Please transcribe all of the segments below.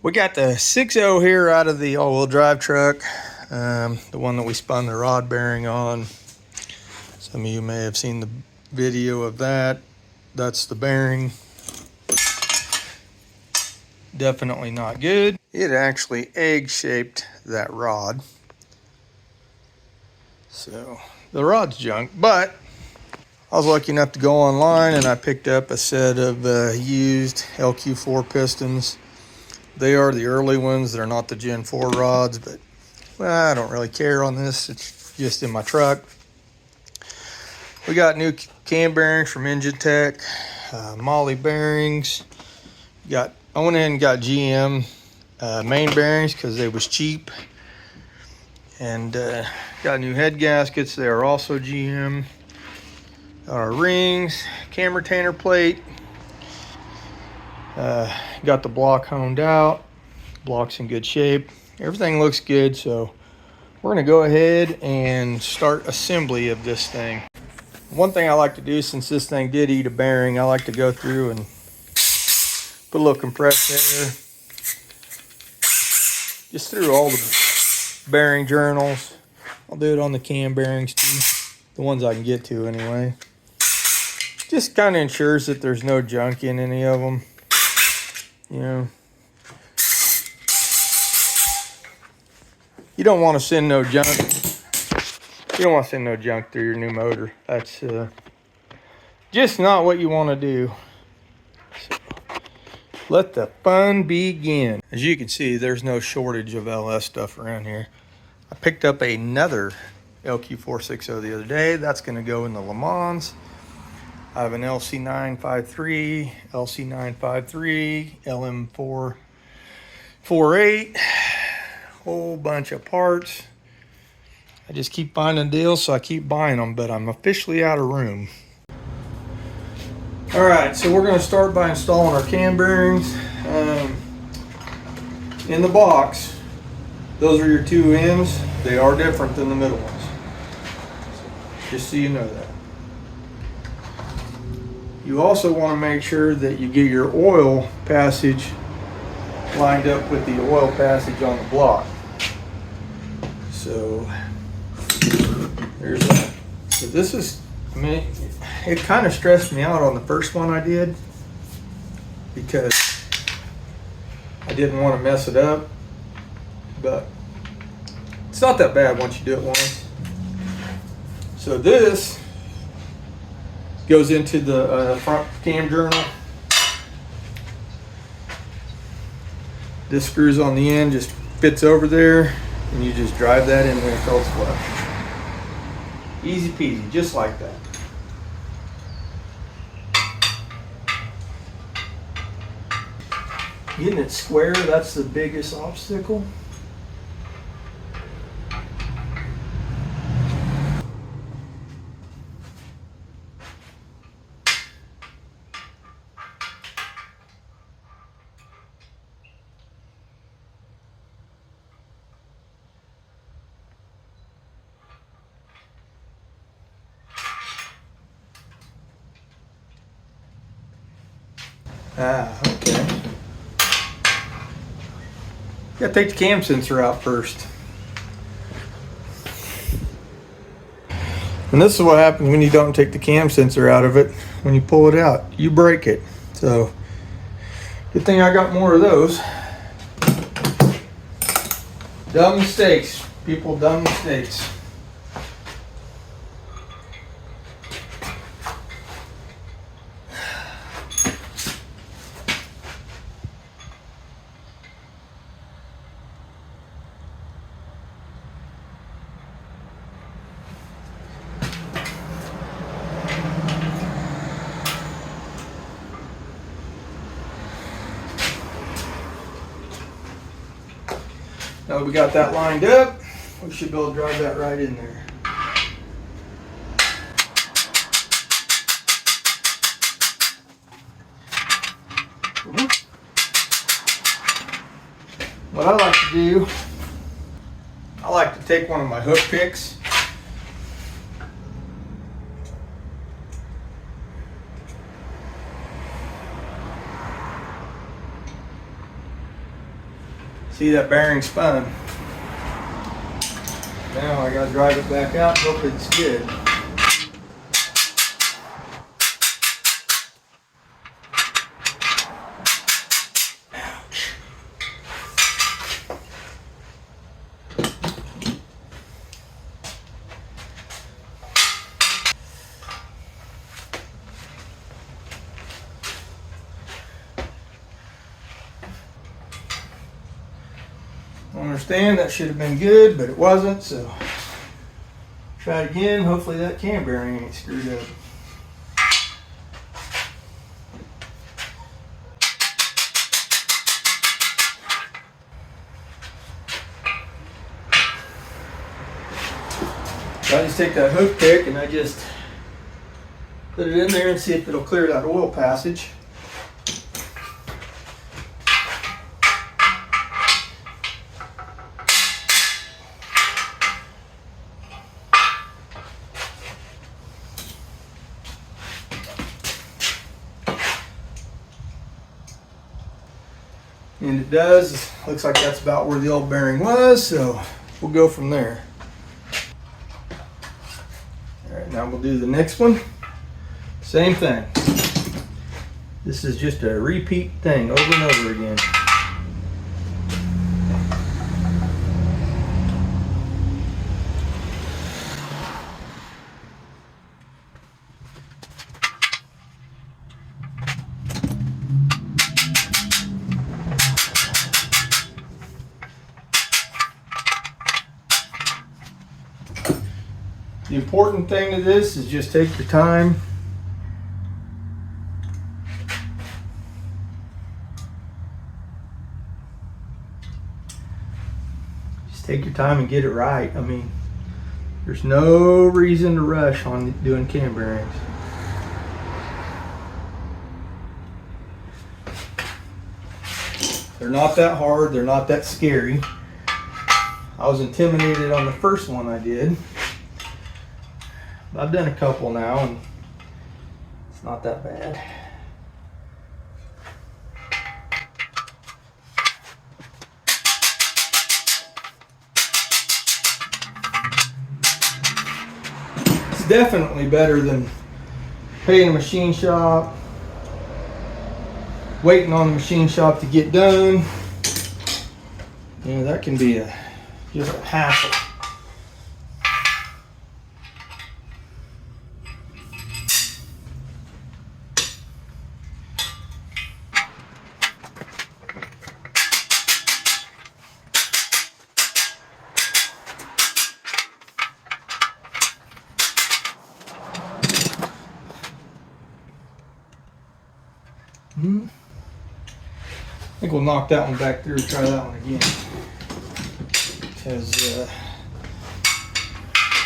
We got the 6.0 here out of the all-wheel drive truck, the one that we spun the rod bearing on. Some of you may have seen the video of that. That's the bearing. Definitely not good. It actually egg-shaped that rod. So the rod's junk, but I was lucky enough to go online and I picked up a set of used LQ4 pistons. They are the early ones. They're not the Gen 4 rods, but well, I don't really care on this. It's just in my truck. We got new cam bearings from Engine Tech, Molly bearings. I went in and got GM main bearings because they was cheap. And got new head gaskets. They are also GM. Got our rings, cam retainer plate. Got the block honed out. Block's in good shape. Everything looks good, so we're gonna go ahead and start assembly of this thing. One thing I like to do, since this thing did eat a bearing, I like to go through and put a little compressed air just through all the bearing journals. I'll do it on the cam bearings too, the ones I can get to anyway. Just kind of ensures that there's no junk in any of them. You know, you don't want to send no junk. You don't want to send no junk through your new motor. That's just not what you want to do. So, let the fun begin. As you can see, there's no shortage of LS stuff around here. I picked up another LQ460 the other day. That's going to go in the Le Mans. I have an LC953, LC953, LM448, whole bunch of parts. I just keep finding deals, so I keep buying them, but I'm officially out of room. All right, so we're going to start by installing our cam bearings. In the box, those are your two ends. They are different than the middle ones, just so you know that. You also want to make sure that you get your oil passage lined up with the oil passage on the block. So there's that. So this is, I mean, it kind of stressed me out on the first one I did because I didn't want to mess it up, but it's not that bad once you do it once. So this goes into the front cam journal. This screws on the end, just fits over there, and you just drive that in there until it's flush. Easy peasy, just like that. Getting it square, that's the biggest obstacle. Okay. Gotta take the cam sensor out first. And this is what happens when you don't take the cam sensor out of it. When you pull it out, you break it. So, good thing I got more of those. Dumb mistakes. People, dumb mistakes. Now we got that lined up, we should be able to drive that right in there. What I like to do, I like to take one of my hook picks. See, that bearing spun. Now I gotta drive it back out, hope it's good. I understand that should have been good, but it wasn't, so try it again. Hopefully that cam bearing ain't screwed up. So I just take that hook pick and I just put it in there and see if it'll clear that oil passage. And it does. Looks like that's about where the old bearing was, so we'll go from there. All right, now we'll do the next one. Same thing. This is just a repeat thing over and over again. The important thing to this is just take your time. Just take your time and get it right. I mean, there's no reason to rush on doing cam bearings. They're not that hard, they're not that scary. I was intimidated on the first one I did. I've done a couple now and it's not that bad. It's definitely better than paying a machine shop, waiting on the machine shop to get done. You know, that can be just a hassle. I think we'll knock that one back through and try that one again. Because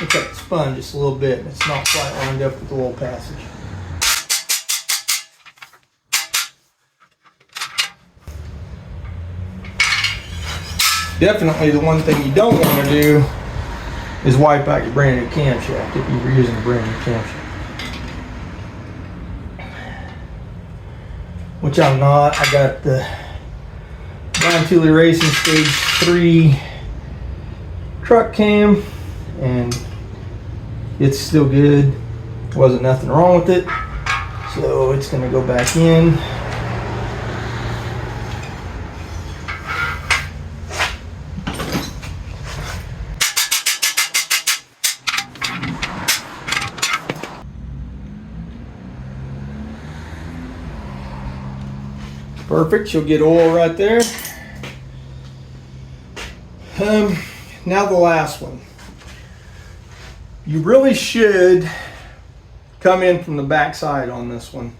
looks like it spun just a little bit and it's not quite lined up with the oil passage. Definitely the one thing you don't want to do is wipe out your brand new camshaft if you're using a brand new camshaft. Which I'm not. I got the Brian Tooley Racing Stage 3 truck cam and it's still good. Wasn't nothing wrong with it. So it's going to go back in. Perfect, you'll get oil right there. Now the last one. You really should come in from the back side on this one.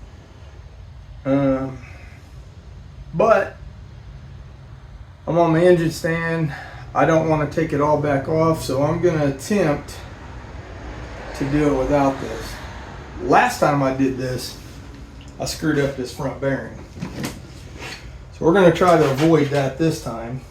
But I'm on my engine stand. I don't want to take it all back off, so I'm going to attempt to do it without this. Last time I did this, I screwed up this front bearing. So we're going to try to avoid that this time.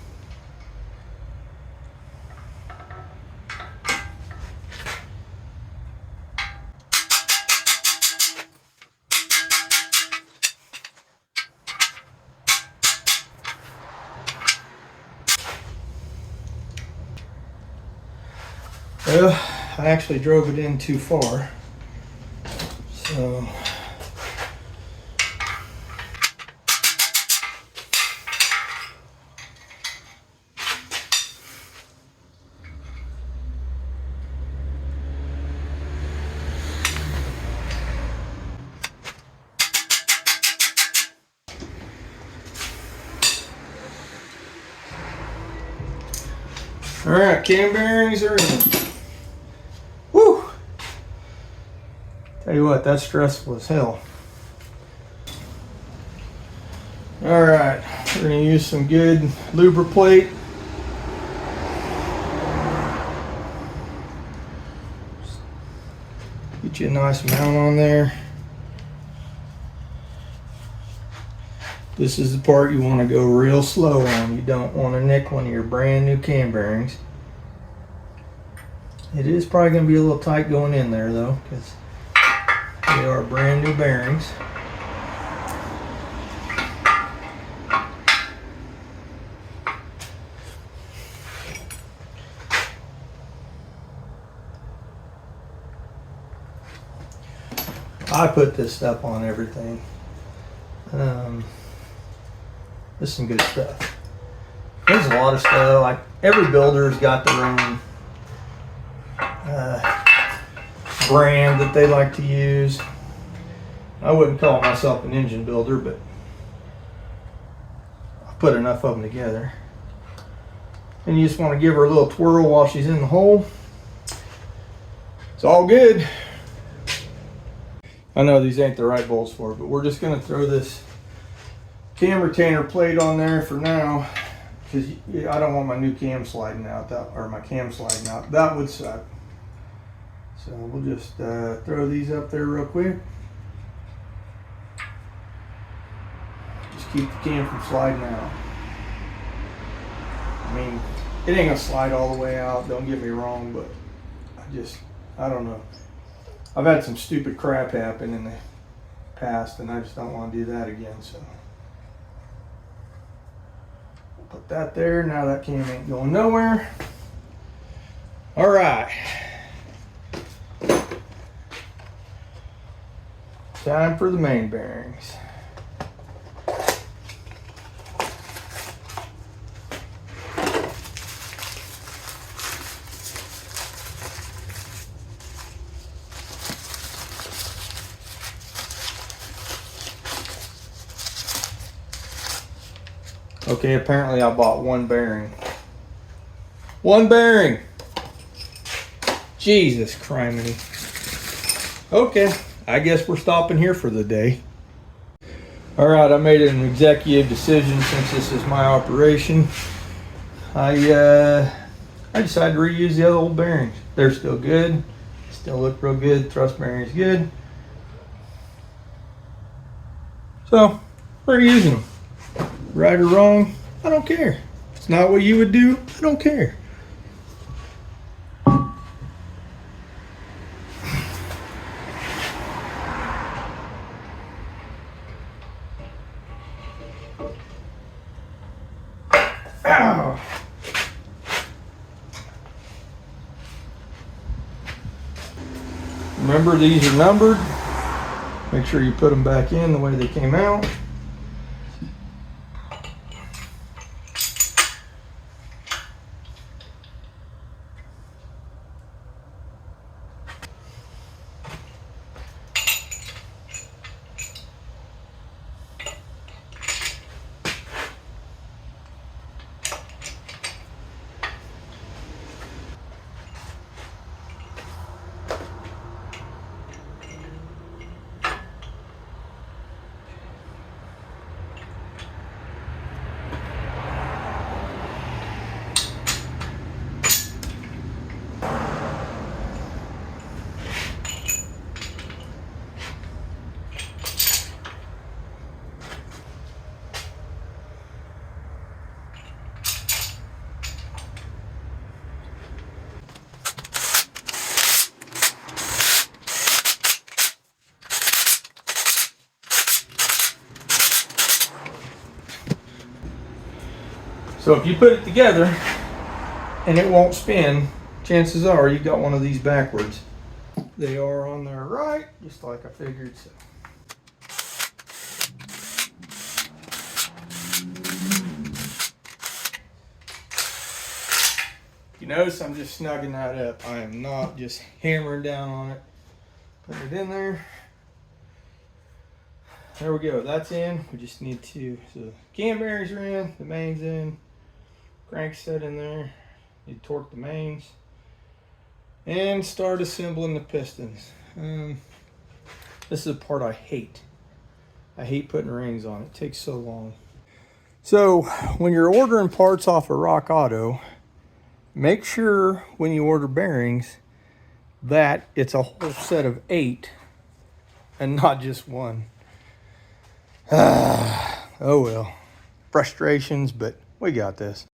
Well, I actually drove it in too far. So all right, cam bearings are in. Woo! Tell you what, that's stressful as hell. All right, we're gonna use some good lubriplate. Get you a nice amount on there. This is the part you want to go real slow on. You don't want to nick one of your brand new cam bearings. It is probably going to be a little tight going in there though, because they are brand new bearings. I put this stuff on everything. This is some good stuff. There's a lot of stuff. Like every builder's got their own brand that they like to use. I wouldn't call myself an engine builder, but I put enough of them together. And you just want to give her a little twirl while she's in the hole. It's all good. I know these ain't the right bolts for it, but we're just going to throw this cam retainer plate on there for now, because I don't want my new cam sliding out, or my cam sliding out. That would suck. So we'll just throw these up there real quick. Just keep the cam from sliding out. I mean, it ain't gonna slide all the way out, don't get me wrong, but I don't know. I've had some stupid crap happen in the past, and I just don't want to do that again, so. Put that there. Now that cam ain't going nowhere. All right. Time for the main bearings. Okay, apparently I bought one bearing. One bearing! Jesus criminy. Okay, I guess we're stopping here for the day. Alright, I made an executive decision since this is my operation. I decided to reuse the other old bearings. They're still good. Still look real good. Thrust bearing is good. So, we're using them. Right or wrong, I don't care. If it's not what you would do, I don't care. Ow. Remember, these are numbered. Make sure you put them back in the way they came out. So if you put it together and it won't spin, chances are you got one of these backwards. They are on their right, just like I figured. So. You notice I'm just snugging that up. I am not just hammering down on it. Put it in there. There we go. That's in. We just need to, so the cam bearings are in, the main's in, crank set in there. Need to torque the mains and start assembling the pistons. This is the part I hate. I hate putting rings on. It takes so long. So when you're ordering parts off of Rock Auto, make sure when you order bearings that it's a whole set of 8 and not just one. Oh well, frustrations, but we got this.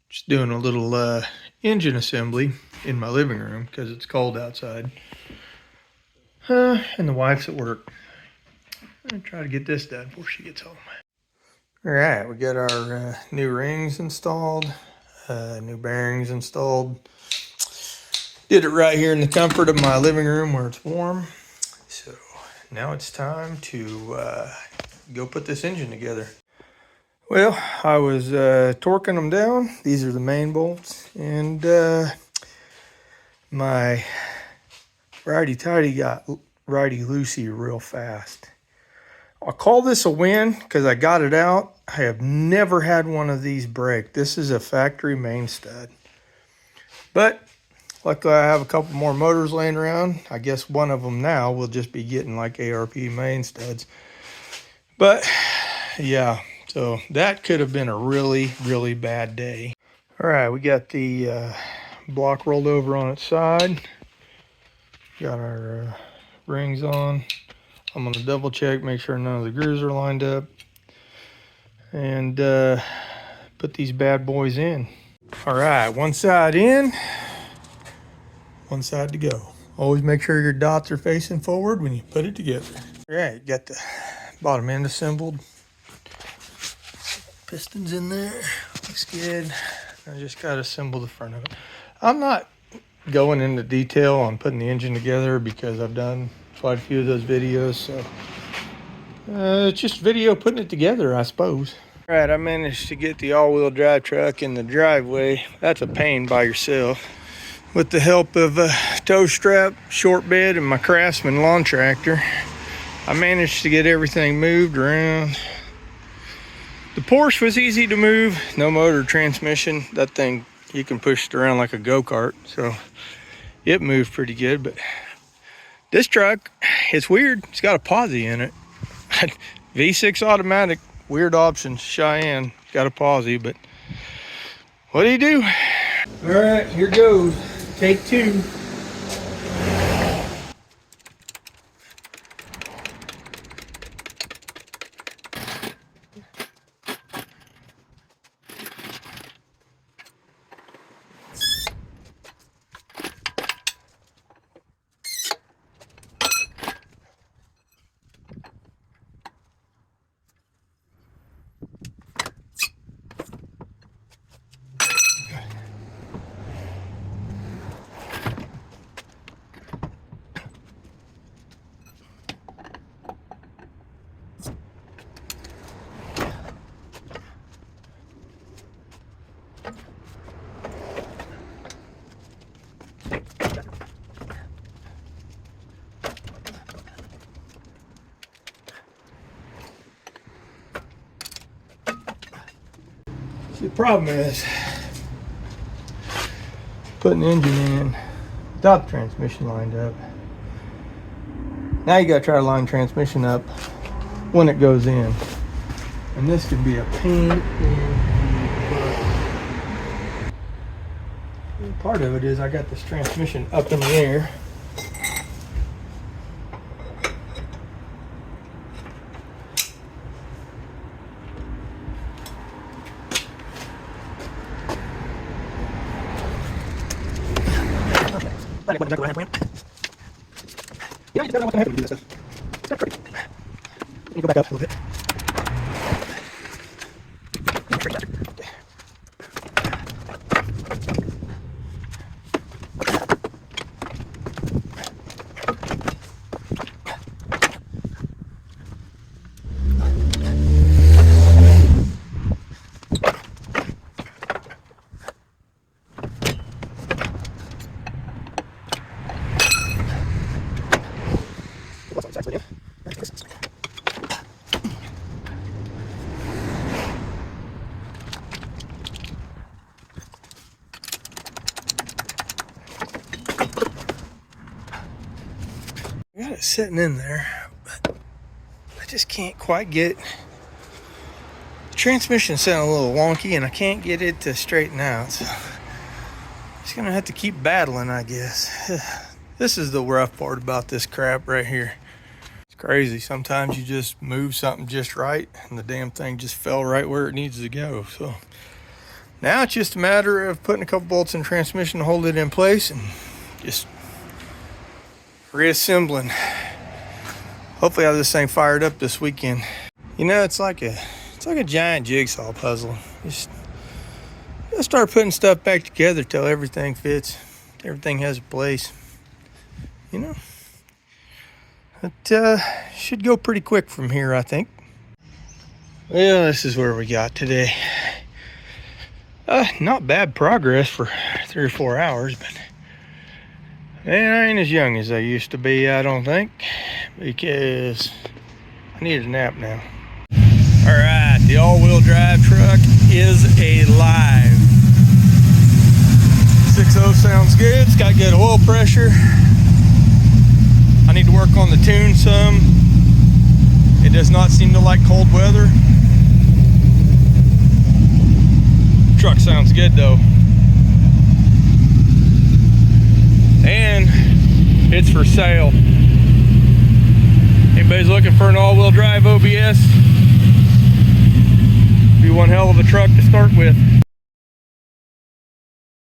Just doing a little engine assembly in my living room because it's cold outside. And the wife's at work. I'm gonna try to get this done before she gets home. All right, we got our new rings installed, new bearings installed. Did it right here in the comfort of my living room where it's warm. So now it's time to go put this engine together. Well, I was torquing them down. These are the main bolts, and my righty-tighty got righty-loosey real fast. I'll call this a win because I got it out. I have never had one of these break. This is a factory main stud. But luckily I have a couple more motors laying around. I guess one of them now will just be getting like ARP main studs. But yeah, so that could have been a really, really bad day. All right, we got the block rolled over on its side. Got our rings on. I'm gonna double check, make sure none of the grooves are lined up, and put these bad boys in. All right, one side in, one side to go. Always make sure your dots are facing forward when you put it together. All right, got the bottom end assembled. Pistons in there, looks good. I just gotta assemble the front of it. I'm not going into detail on putting the engine together because I've done quite a few of those videos, so it's just video putting it together, I suppose. All right, I managed to get the all-wheel drive truck in the driveway. That's a pain by yourself. With the help of a tow strap, short bed, and my Craftsman lawn tractor, I managed to get everything moved around. The Porsche was easy to move, no motor transmission. That thing, you can push it around like a go-kart, so it moved pretty good. But this truck, it's weird. It's got a posi in it. V6 automatic, weird option. Cheyenne got a posi, but what do you do? All right, here goes. Take 2. See, the problem is putting the engine in without the transmission lined up. Now you gotta try to line transmission up when it goes in. And this can be a pain in the butt. Part of it is I got this transmission up in the air. Yeah, you don't know what's going to happen when you do that stuff. It's not pretty. Let me go back up a little bit. it sitting in there, but I just can't quite get the transmission sounding a little wonky, and I can't get it to straighten out. So just gonna have to keep battling, I guess. This is the rough part about this crap right here. It's crazy. Sometimes you just move something just right and the damn thing just fell right where it needs to go. So now it's just a matter of putting a couple bolts in the transmission to hold it in place and just reassembling. Hopefully I have this thing fired up this weekend. You know, it's like a giant jigsaw puzzle. Just start putting stuff back together till everything fits, everything has a place. You know, it should go pretty quick from here, I think. Well, this is where we got today. Not bad progress for 3 or 4 hours, but man, I ain't as young as I used to be, I don't think, because I need a nap now. All right, the all-wheel drive truck is alive. 6.0 sounds good. It's got good oil pressure. I need to work on the tune some. It does not seem to like cold weather. Truck sounds good though. And it's for sale. Anybody's looking for an all-wheel drive OBS? Be one hell of a truck to start with.